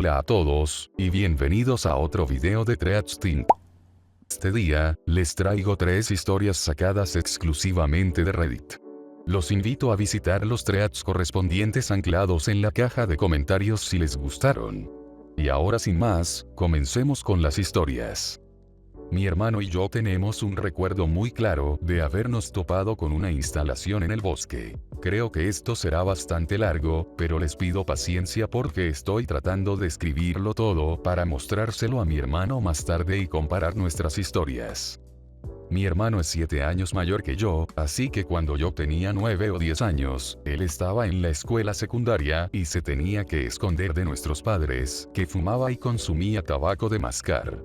Hola a todos, y bienvenidos a otro video de Threads Team. Este día, les traigo 3 historias sacadas exclusivamente de Reddit. Los invito a visitar los threads correspondientes anclados en la caja de comentarios si les gustaron. Y ahora sin más, comencemos con las historias. Mi hermano y yo tenemos un recuerdo muy claro de habernos topado con una instalación en el bosque. Creo que esto será bastante largo, pero les pido paciencia porque estoy tratando de escribirlo todo para mostrárselo a mi hermano más tarde y comparar nuestras historias. Mi hermano es 7 años mayor que yo, así que cuando yo tenía 9 o 10 años, él estaba en la escuela secundaria y se tenía que esconder de nuestros padres, que fumaba y consumía tabaco de mascar.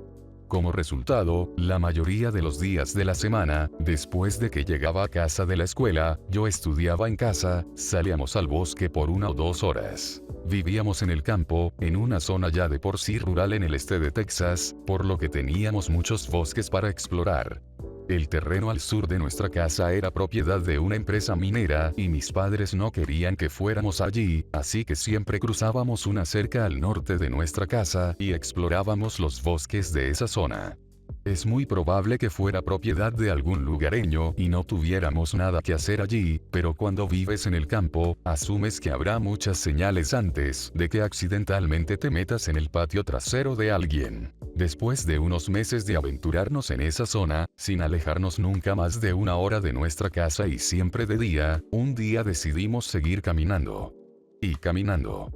Como resultado, la mayoría de los días de la semana, después de que llegaba a casa de la escuela, yo estudiaba en casa, salíamos al bosque por 1 o 2 horas. Vivíamos en el campo, en una zona ya de por sí rural en el este de Texas, por lo que teníamos muchos bosques para explorar. El terreno al sur de nuestra casa era propiedad de una empresa minera y mis padres no querían que fuéramos allí, así que siempre cruzábamos una cerca al norte de nuestra casa y explorábamos los bosques de esa zona. Es muy probable que fuera propiedad de algún lugareño y no tuviéramos nada que hacer allí, pero cuando vives en el campo, asumes que habrá muchas señales antes de que accidentalmente te metas en el patio trasero de alguien. Después de unos meses de aventurarnos en esa zona, sin alejarnos nunca más de 1 hora de nuestra casa y siempre de día, un día decidimos seguir caminando. Y caminando.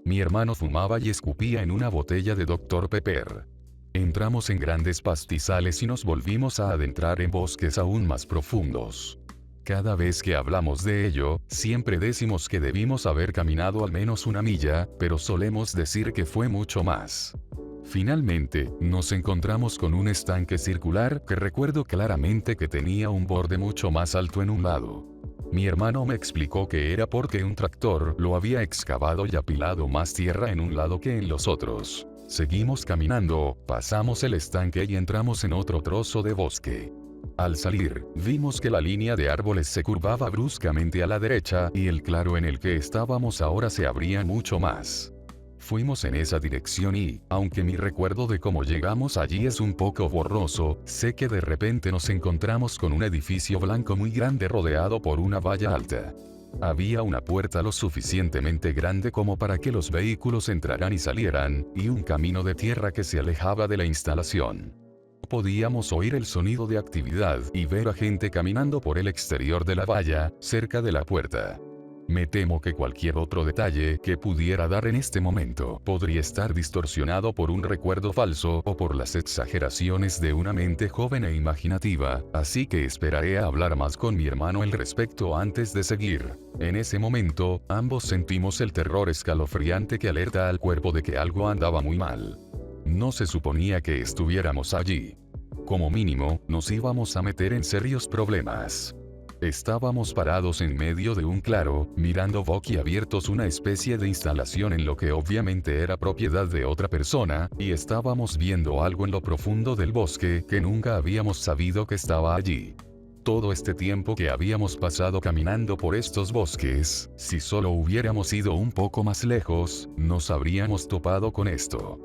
Mi hermano fumaba y escupía en una botella de Dr. Pepper. Entramos en grandes pastizales y nos volvimos a adentrar en bosques aún más profundos. Cada vez que hablamos de ello, siempre decimos que debimos haber caminado al menos 1 milla, pero solemos decir que fue mucho más. Finalmente, nos encontramos con un estanque circular que recuerdo claramente que tenía un borde mucho más alto en un lado. Mi hermano me explicó que era porque un tractor lo había excavado y apilado más tierra en un lado que en los otros. Seguimos caminando, pasamos el estanque y entramos en otro trozo de bosque. Al salir, vimos que la línea de árboles se curvaba bruscamente a la derecha y el claro en el que estábamos ahora se abría mucho más. Fuimos en esa dirección y, aunque mi recuerdo de cómo llegamos allí es un poco borroso, sé que de repente nos encontramos con un edificio blanco muy grande rodeado por una valla alta. Había una puerta lo suficientemente grande como para que los vehículos entraran y salieran, y un camino de tierra que se alejaba de la instalación. Podíamos oír el sonido de actividad y ver a gente caminando por el exterior de la valla, cerca de la puerta. Me temo que cualquier otro detalle que pudiera dar en este momento podría estar distorsionado por un recuerdo falso o por las exageraciones de una mente joven e imaginativa, así que esperaré a hablar más con mi hermano al respecto antes de seguir. En ese momento, ambos sentimos el terror escalofriante que alerta al cuerpo de que algo andaba muy mal. No se suponía que estuviéramos allí. Como mínimo, nos íbamos a meter en serios problemas. Estábamos parados en medio de un claro, mirando boquiabiertos una especie de instalación en lo que obviamente era propiedad de otra persona, y estábamos viendo algo en lo profundo del bosque que nunca habíamos sabido que estaba allí. Todo este tiempo que habíamos pasado caminando por estos bosques, si solo hubiéramos ido un poco más lejos, nos habríamos topado con esto.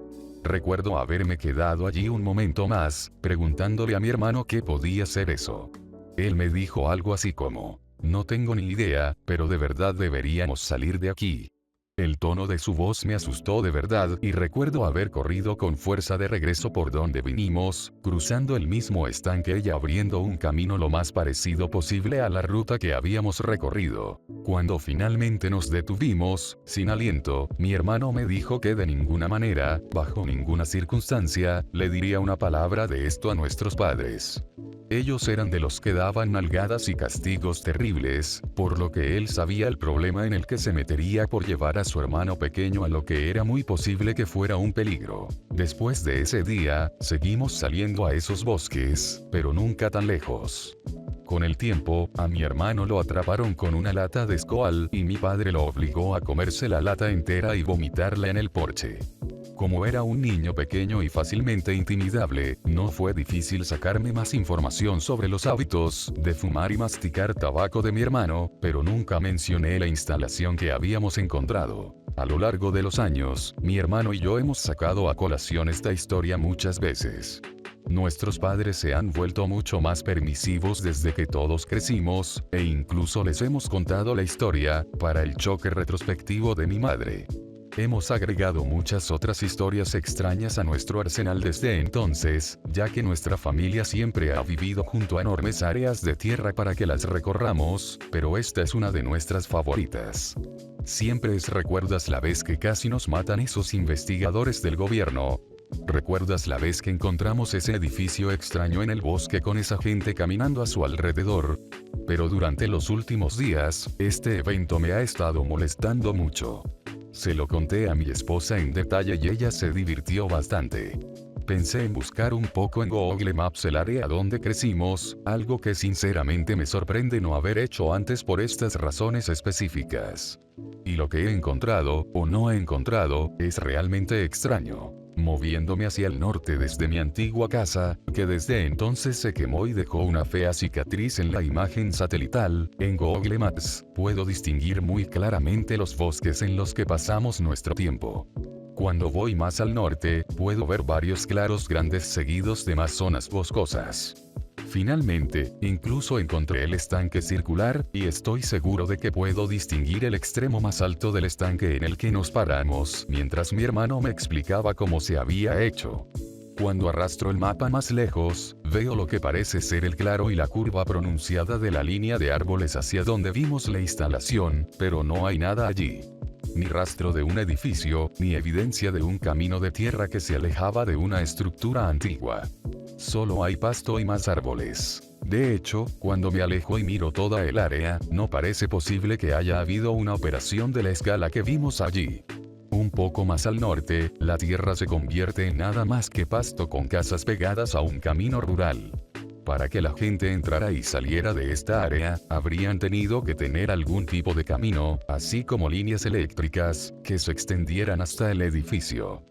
Recuerdo haberme quedado allí un momento más, preguntándole a mi hermano qué podía ser eso. Él me dijo algo así como, no tengo ni idea, pero de verdad deberíamos salir de aquí. El tono de su voz me asustó de verdad y recuerdo haber corrido con fuerza de regreso por donde vinimos, cruzando el mismo estanque y abriendo un camino lo más parecido posible a la ruta que habíamos recorrido. Cuando finalmente nos detuvimos, sin aliento, mi hermano me dijo que de ninguna manera, bajo ninguna circunstancia, le diría una palabra de esto a nuestros padres. Ellos eran de los que daban nalgadas y castigos terribles, por lo que él sabía el problema en el que se metería por llevar a su hermano pequeño a lo que era muy posible que fuera un peligro. Después de ese día, seguimos saliendo a esos bosques, pero nunca tan lejos. Con el tiempo, a mi hermano lo atraparon con una lata de Skoal y mi padre lo obligó a comerse la lata entera y vomitarla en el porche. Como era un niño pequeño y fácilmente intimidable, no fue difícil sacarme más información sobre los hábitos de fumar y masticar tabaco de mi hermano, pero nunca mencioné la instalación que habíamos encontrado. A lo largo de los años, mi hermano y yo hemos sacado a colación esta historia muchas veces. Nuestros padres se han vuelto mucho más permisivos desde que todos crecimos, e incluso les hemos contado la historia, para el choque retrospectivo de mi madre. Hemos agregado muchas otras historias extrañas a nuestro arsenal desde entonces, ya que nuestra familia siempre ha vivido junto a enormes áreas de tierra para que las recorramos, pero esta es una de nuestras favoritas. Siempre recuerdas la vez que casi nos matan esos investigadores del gobierno. ¿Recuerdas la vez que encontramos ese edificio extraño en el bosque con esa gente caminando a su alrededor? Pero durante los últimos días, este evento me ha estado molestando mucho. Se lo conté a mi esposa en detalle y ella se divirtió bastante. Pensé en buscar un poco en Google Maps el área donde crecimos, algo que sinceramente me sorprende no haber hecho antes por estas razones específicas. Y lo que he encontrado, o no he encontrado, es realmente extraño. Moviéndome hacia el norte desde mi antigua casa, que desde entonces se quemó y dejó una fea cicatriz en la imagen satelital, en Google Maps, puedo distinguir muy claramente los bosques en los que pasamos nuestro tiempo. Cuando voy más al norte, puedo ver varios claros grandes seguidos de más zonas boscosas. Finalmente, incluso encontré el estanque circular, y estoy seguro de que puedo distinguir el extremo más alto del estanque en el que nos paramos, mientras mi hermano me explicaba cómo se había hecho. Cuando arrastro el mapa más lejos, veo lo que parece ser el claro y la curva pronunciada de la línea de árboles hacia donde vimos la instalación, pero no hay nada allí. Ni rastro de un edificio, ni evidencia de un camino de tierra que se alejaba de una estructura antigua. Solo hay pasto y más árboles. De hecho, cuando me alejo y miro toda el área, no parece posible que haya habido una operación de la escala que vimos allí. Un poco más al norte, la tierra se convierte en nada más que pasto con casas pegadas a un camino rural. Para que la gente entrara y saliera de esta área, habrían tenido que tener algún tipo de camino, así como líneas eléctricas, que se extendieran hasta el edificio.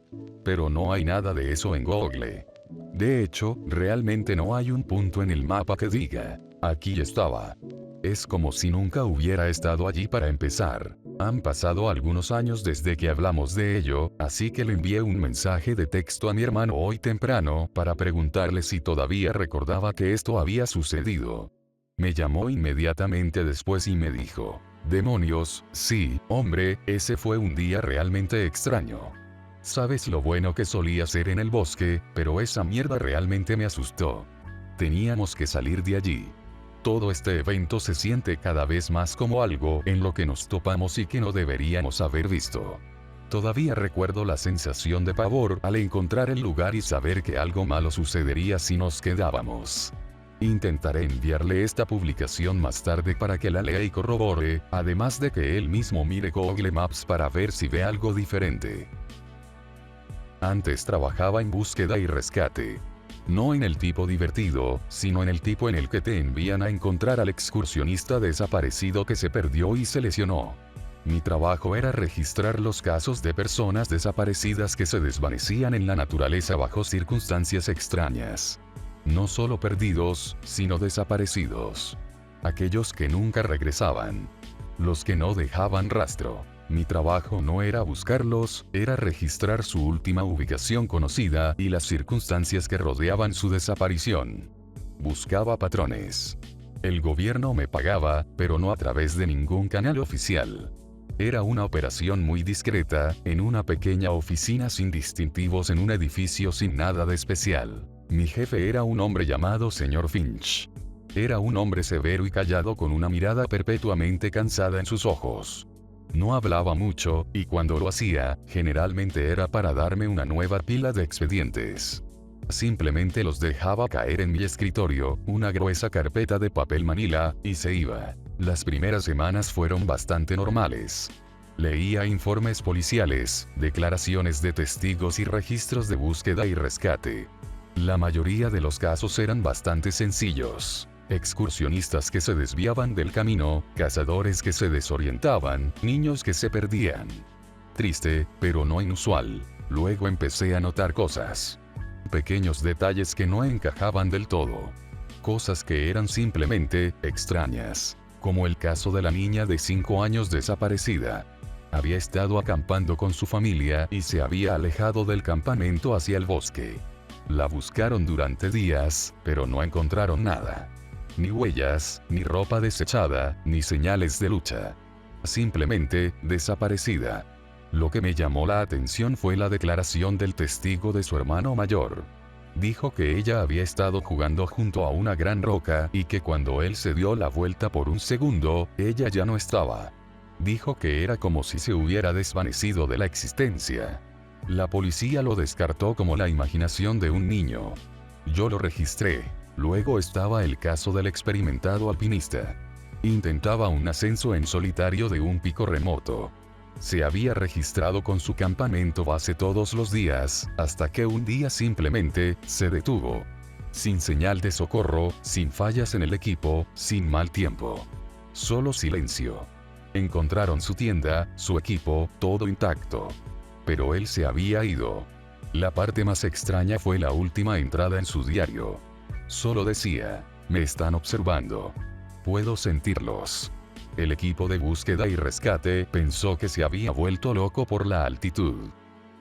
Pero no hay nada de eso en Google. De hecho, realmente no hay un punto en el mapa que diga, aquí estaba. Es como si nunca hubiera estado allí para empezar. Han pasado algunos años desde que hablamos de ello, así que le envié un mensaje de texto a mi hermano hoy temprano para preguntarle si todavía recordaba que esto había sucedido. Me llamó inmediatamente después y me dijo, demonios, sí, hombre, ese fue un día realmente extraño. Sabes lo bueno que solía ser en el bosque, pero esa mierda realmente me asustó. Teníamos que salir de allí. Todo este evento se siente cada vez más como algo en lo que nos topamos y que no deberíamos haber visto. Todavía recuerdo la sensación de pavor al encontrar el lugar y saber que algo malo sucedería si nos quedábamos. Intentaré enviarle esta publicación más tarde para que la lea y corrobore, además de que él mismo mire Google Maps para ver si ve algo diferente. Antes trabajaba en búsqueda y rescate. No en el tipo divertido, sino en el tipo en el que te envían a encontrar al excursionista desaparecido que se perdió y se lesionó. Mi trabajo era registrar los casos de personas desaparecidas que se desvanecían en la naturaleza bajo circunstancias extrañas. No solo perdidos, sino desaparecidos. Aquellos que nunca regresaban. Los que no dejaban rastro. Mi trabajo no era buscarlos, era registrar su última ubicación conocida y las circunstancias que rodeaban su desaparición. Buscaba patrones. El gobierno me pagaba, pero no a través de ningún canal oficial. Era una operación muy discreta, en una pequeña oficina sin distintivos en un edificio sin nada de especial. Mi jefe era un hombre llamado Sr. Finch. Era un hombre severo y callado con una mirada perpetuamente cansada en sus ojos. No hablaba mucho, y cuando lo hacía, generalmente era para darme una nueva pila de expedientes. Simplemente los dejaba caer en mi escritorio, una gruesa carpeta de papel manila, y se iba. Las primeras semanas fueron bastante normales. Leía informes policiales, declaraciones de testigos y registros de búsqueda y rescate. La mayoría de los casos eran bastante sencillos. Excursionistas que se desviaban del camino, cazadores que se desorientaban, niños que se perdían. Triste, pero no inusual. Luego empecé a notar cosas. Pequeños detalles que no encajaban del todo. Cosas que eran simplemente extrañas. Como el caso de la niña de 5 años desaparecida. Había estado acampando con su familia y se había alejado del campamento hacia el bosque. La buscaron durante días, pero no encontraron nada. Ni huellas, ni ropa desechada, ni señales de lucha. Simplemente, desaparecida. Lo que me llamó la atención fue la declaración del testigo de su hermano mayor. Dijo que ella había estado jugando junto a una gran roca y que cuando él se dio la vuelta por un segundo, ella ya no estaba. Dijo que era como si se hubiera desvanecido de la existencia. La policía lo descartó como la imaginación de un niño. Yo lo registré. Luego estaba el caso del experimentado alpinista. Intentaba un ascenso en solitario de un pico remoto. Se había registrado con su campamento base todos los días, hasta que un día simplemente se detuvo. Sin señal de socorro, sin fallas en el equipo, sin mal tiempo. Solo silencio. Encontraron su tienda, su equipo, todo intacto. Pero él se había ido. La parte más extraña fue la última entrada en su diario. Solo decía, me están observando. Puedo sentirlos. El equipo de búsqueda y rescate pensó que se había vuelto loco por la altitud.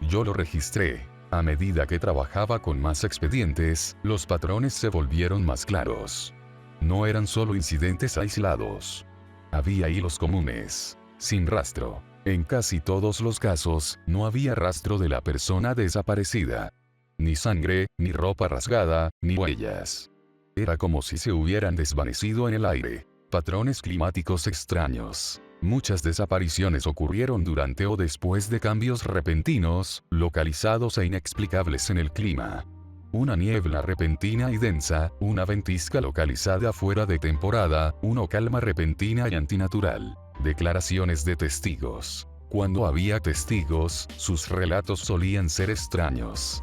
Yo lo registré. A medida que trabajaba con más expedientes, los patrones se volvieron más claros. No eran solo incidentes aislados. Había hilos comunes. Sin rastro. En casi todos los casos, no había rastro de la persona desaparecida. Ni sangre, ni ropa rasgada, ni huellas. Era como si se hubieran desvanecido en el aire. Patrones climáticos extraños. Muchas desapariciones ocurrieron durante o después de cambios repentinos, localizados e inexplicables en el clima. Una niebla repentina y densa, una ventisca localizada fuera de temporada, una calma repentina y antinatural. Declaraciones de testigos. Cuando había testigos, sus relatos solían ser extraños.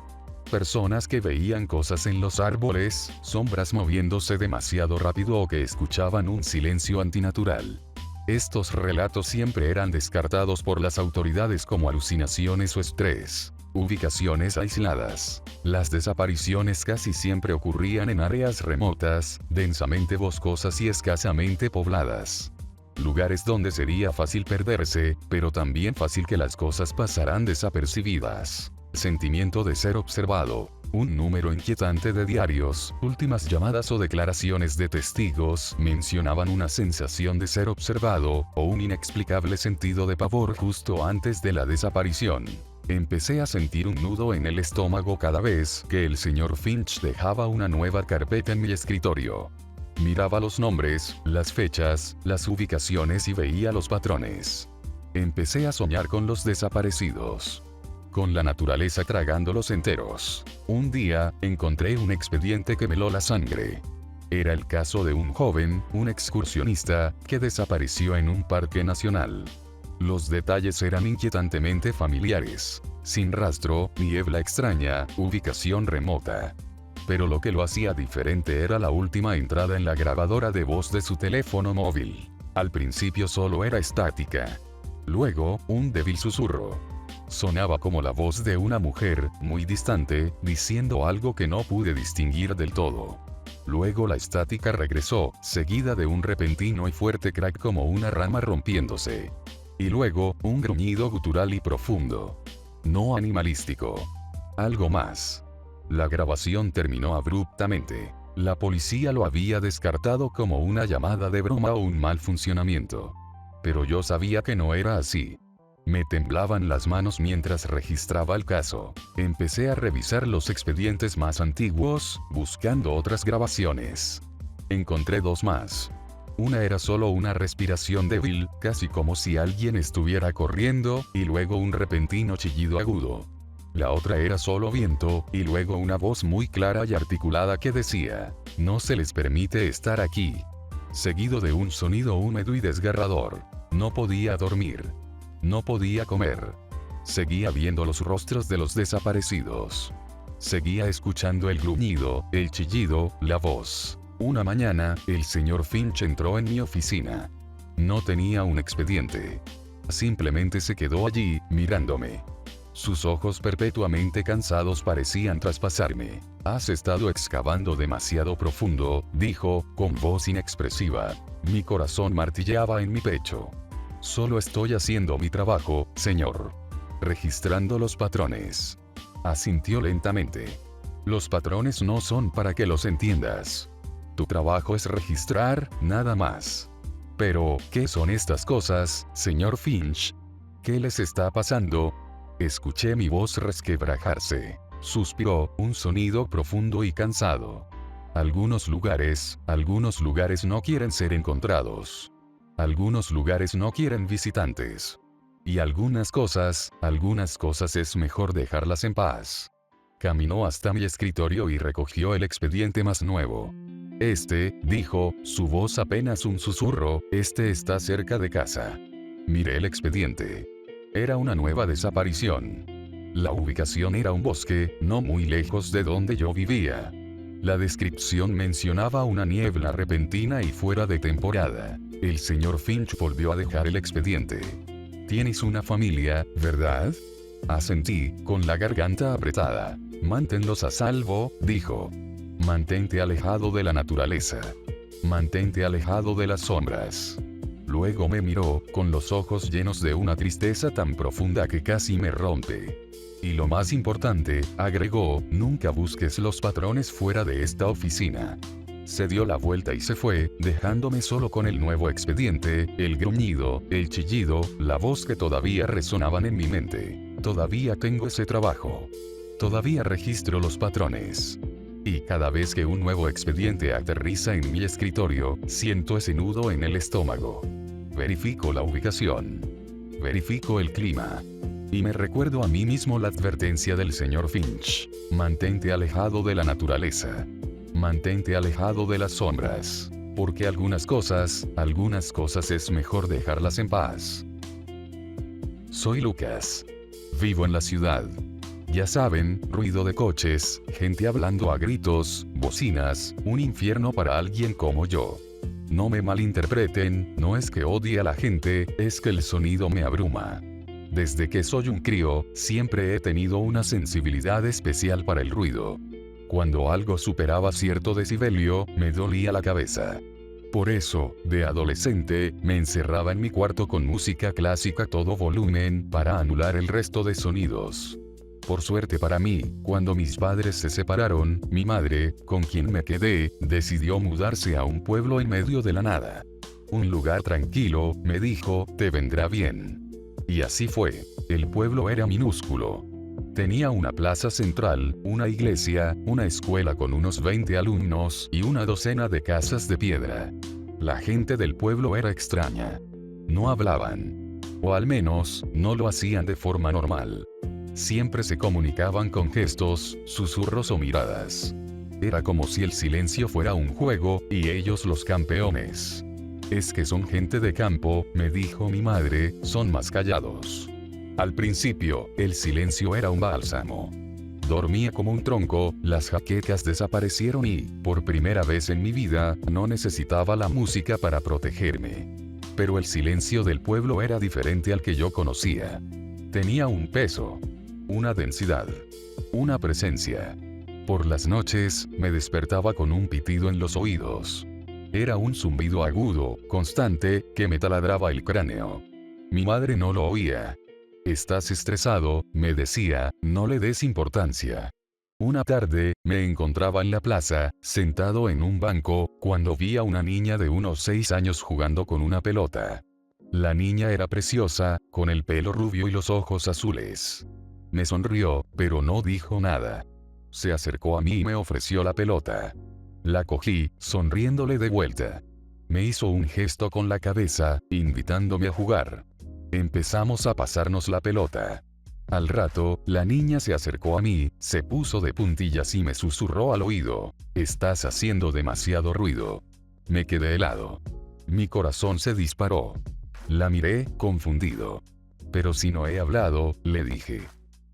Personas que veían cosas en los árboles, sombras moviéndose demasiado rápido o que escuchaban un silencio antinatural. Estos relatos siempre eran descartados por las autoridades como alucinaciones o estrés. Ubicaciones aisladas. Las desapariciones casi siempre ocurrían en áreas remotas, densamente boscosas y escasamente pobladas. Lugares donde sería fácil perderse, pero también fácil que las cosas pasaran desapercibidas. Sentimiento de ser observado. Un número inquietante de diarios, últimas llamadas o declaraciones de testigos mencionaban una sensación de ser observado, o un inexplicable sentido de pavor justo antes de la desaparición. Empecé a sentir un nudo en el estómago cada vez que el señor Finch dejaba una nueva carpeta en mi escritorio. Miraba los nombres, las fechas, las ubicaciones y veía los patrones. Empecé a soñar con los desaparecidos. Con la naturaleza tragándolos enteros. Un día, encontré un expediente que me heló la sangre. Era el caso de un joven, un excursionista, que desapareció en un parque nacional. Los detalles eran inquietantemente familiares. Sin rastro, niebla extraña, ubicación remota. Pero lo que lo hacía diferente era la última entrada en la grabadora de voz de su teléfono móvil. Al principio solo era estática. Luego, un débil susurro. Sonaba como la voz de una mujer, muy distante, diciendo algo que no pude distinguir del todo. Luego la estática regresó, seguida de un repentino y fuerte crack como una rama rompiéndose. Y luego, un gruñido gutural y profundo. No animalístico. Algo más. La grabación terminó abruptamente. La policía lo había descartado como una llamada de broma o un mal funcionamiento. Pero yo sabía que no era así. Me temblaban las manos mientras registraba el caso. Empecé a revisar los expedientes más antiguos, buscando otras grabaciones. Encontré dos más. Una era solo una respiración débil, casi como si alguien estuviera corriendo, y luego un repentino chillido agudo. La otra era solo viento, y luego una voz muy clara y articulada que decía, "No se les permite estar aquí". Seguido de un sonido húmedo y desgarrador. No podía dormir. No podía comer. Seguía viendo los rostros de los desaparecidos. Seguía escuchando el gruñido, el chillido, la voz. Una mañana, el señor Finch entró en mi oficina. No tenía un expediente. Simplemente se quedó allí, mirándome. Sus ojos perpetuamente cansados parecían traspasarme. «Has estado excavando demasiado profundo», dijo, con voz inexpresiva. Mi corazón martilleaba en mi pecho. Solo estoy haciendo mi trabajo, señor. Registrando los patrones. Asintió lentamente. Los patrones no son para que los entiendas. Tu trabajo es registrar, nada más. Pero, ¿qué son estas cosas, señor Finch? ¿Qué les está pasando? Escuché mi voz resquebrajarse. Suspiró, un sonido profundo y cansado. Algunos lugares no quieren ser encontrados. Algunos lugares no quieren visitantes. Y algunas cosas es mejor dejarlas en paz. Caminó hasta mi escritorio y recogió el expediente más nuevo. Dijo, su voz apenas un susurro, está cerca de casa. Miré el expediente. Era una nueva desaparición. La ubicación era un bosque, no muy lejos de donde yo vivía. La descripción mencionaba una niebla repentina y fuera de temporada. El señor Finch volvió a dejar el expediente. Tienes una familia, ¿verdad? Asentí, con la garganta apretada. Manténlos a salvo, dijo. Mantente alejado de la naturaleza. Mantente alejado de las sombras. Luego me miró, con los ojos llenos de una tristeza tan profunda que casi me rompe. Y lo más importante, agregó, nunca busques los patrones fuera de esta oficina. Se dio la vuelta y se fue, dejándome solo con el nuevo expediente, el gruñido, el chillido, la voz que todavía resonaban en mi mente. Todavía tengo ese trabajo. Todavía registro los patrones. Y cada vez que un nuevo expediente aterriza en mi escritorio, siento ese nudo en el estómago. Verifico la ubicación. Verifico el clima. Y me recuerdo a mí mismo la advertencia del señor Finch. Mantente alejado de la naturaleza. Mantente alejado de las sombras. Porque algunas cosas es mejor dejarlas en paz. Soy Lucas. Vivo en la ciudad. Ya saben, ruido de coches, gente hablando a gritos, bocinas, un infierno para alguien como yo. No me malinterpreten, no es que odie a la gente, es que el sonido me abruma. Desde que soy un crío, siempre he tenido una sensibilidad especial para el ruido. Cuando algo superaba cierto decibelio, me dolía la cabeza. Por eso, de adolescente, me encerraba en mi cuarto con música clásica a todo volumen, para anular el resto de sonidos. Por suerte para mí, cuando mis padres se separaron, mi madre, con quien me quedé, decidió mudarse a un pueblo en medio de la nada. Un lugar tranquilo, me dijo, te vendrá bien. Y así fue. El pueblo era minúsculo. Tenía una plaza central, una iglesia, una escuela con unos 20 alumnos y una docena de casas de piedra. La gente del pueblo era extraña. No hablaban. O al menos, no lo hacían de forma normal. Siempre se comunicaban con gestos, susurros o miradas. Era como si el silencio fuera un juego, y ellos los campeones. Es que son gente de campo, me dijo mi madre, son más callados. Al principio, el silencio era un bálsamo. Dormía como un tronco, las jaquecas desaparecieron y, por primera vez en mi vida, no necesitaba la música para protegerme. Pero el silencio del pueblo era diferente al que yo conocía. Tenía un peso. Una densidad. Una presencia. Por las noches, me despertaba con un pitido en los oídos. Era un zumbido agudo, constante, que me taladraba el cráneo. Mi madre no lo oía. Estás estresado, me decía, no le des importancia. Una tarde, me encontraba en la plaza, sentado en un banco, cuando vi a una niña de unos 6 años jugando con una pelota. La niña era preciosa, con el pelo rubio y los ojos azules. Me sonrió, pero no dijo nada. Se acercó a mí y me ofreció la pelota. La cogí, sonriéndole de vuelta. Me hizo un gesto con la cabeza, invitándome a jugar. Empezamos a pasarnos la pelota. Al rato, la niña se acercó a mí, se puso de puntillas y me susurró al oído. Estás haciendo demasiado ruido. Me quedé helado. Mi corazón se disparó. La miré, confundido. Pero si no he hablado, le dije.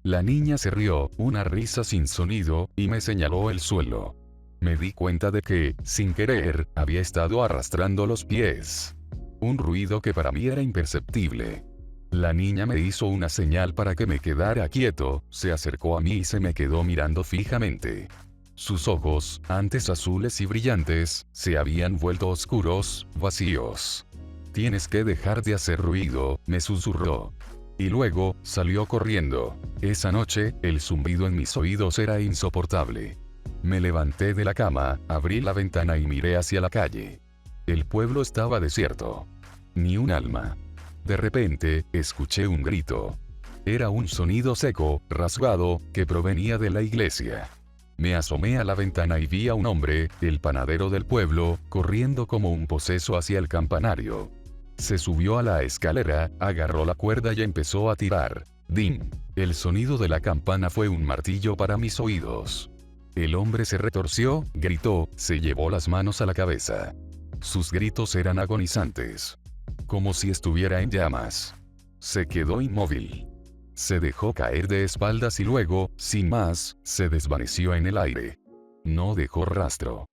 La niña se rió, una risa sin sonido, y me señaló el suelo. Me di cuenta de que, sin querer, había estado arrastrando los pies. Un ruido que para mí era imperceptible. La niña me hizo una señal para que me quedara quieto, se acercó a mí y se me quedó mirando fijamente. Sus ojos, antes azules y brillantes, se habían vuelto oscuros, vacíos. Tienes que dejar de hacer ruido, me susurró. Y luego, salió corriendo. Esa noche, el zumbido en mis oídos era insoportable. Me levanté de la cama, abrí la ventana y miré hacia la calle. El pueblo estaba desierto. Ni un alma. De repente, escuché un grito. Era un sonido seco, rasgado, que provenía de la iglesia. Me asomé a la ventana y vi a un hombre, el panadero del pueblo, corriendo como un poseso hacia el campanario. Se subió a la escalera, agarró la cuerda y empezó a tirar. ¡Din! El sonido de la campana fue un martillo para mis oídos. El hombre se retorció, gritó, se llevó las manos a la cabeza. Sus gritos eran agonizantes. Como si estuviera en llamas. Se quedó inmóvil. Se dejó caer de espaldas y luego, sin más, se desvaneció en el aire. No dejó rastro.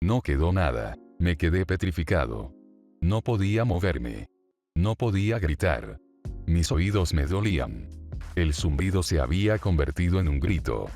No quedó nada. Me quedé petrificado. No podía moverme. No podía gritar. Mis oídos me dolían. El zumbido se había convertido en un grito.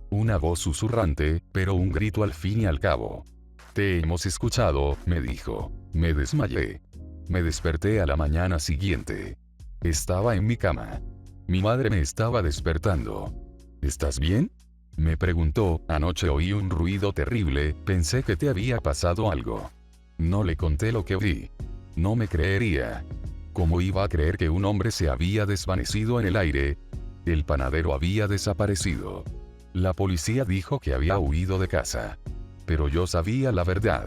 Una voz susurrante, pero un grito al fin y al cabo. Te hemos escuchado, me dijo. Me desmayé. Me desperté a la mañana siguiente. Estaba en mi cama. Mi madre me estaba despertando. ¿Estás bien? Me preguntó. Anoche oí un ruido terrible, pensé que te había pasado algo. No le conté lo que oí. No me creería. ¿Cómo iba a creer que un hombre se había desvanecido en el aire? El panadero había desaparecido. La policía dijo que había huido de casa. Pero yo sabía la verdad.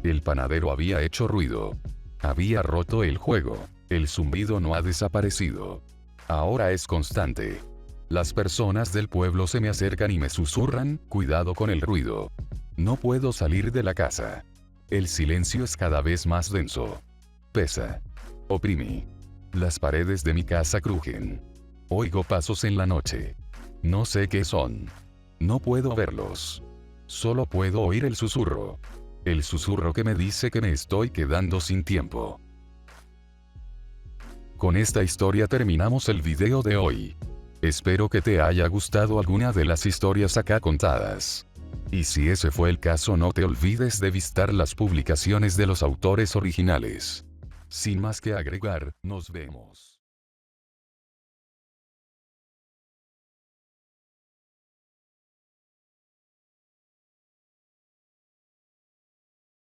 El panadero había hecho ruido. Había roto el juego. El zumbido no ha desaparecido. Ahora es constante. Las personas del pueblo se me acercan y me susurran, cuidado con el ruido. No puedo salir de la casa. El silencio es cada vez más denso. Pesa. Oprimí. Las paredes de mi casa crujen. Oigo pasos en la noche. No sé qué son. No puedo verlos. Solo puedo oír el susurro. El susurro que me dice que me estoy quedando sin tiempo. Con esta historia terminamos el video de hoy. Espero que te haya gustado alguna de las historias acá contadas. Y si ese fue el caso, no te olvides de visitar las publicaciones de los autores originales. Sin más que agregar, nos vemos.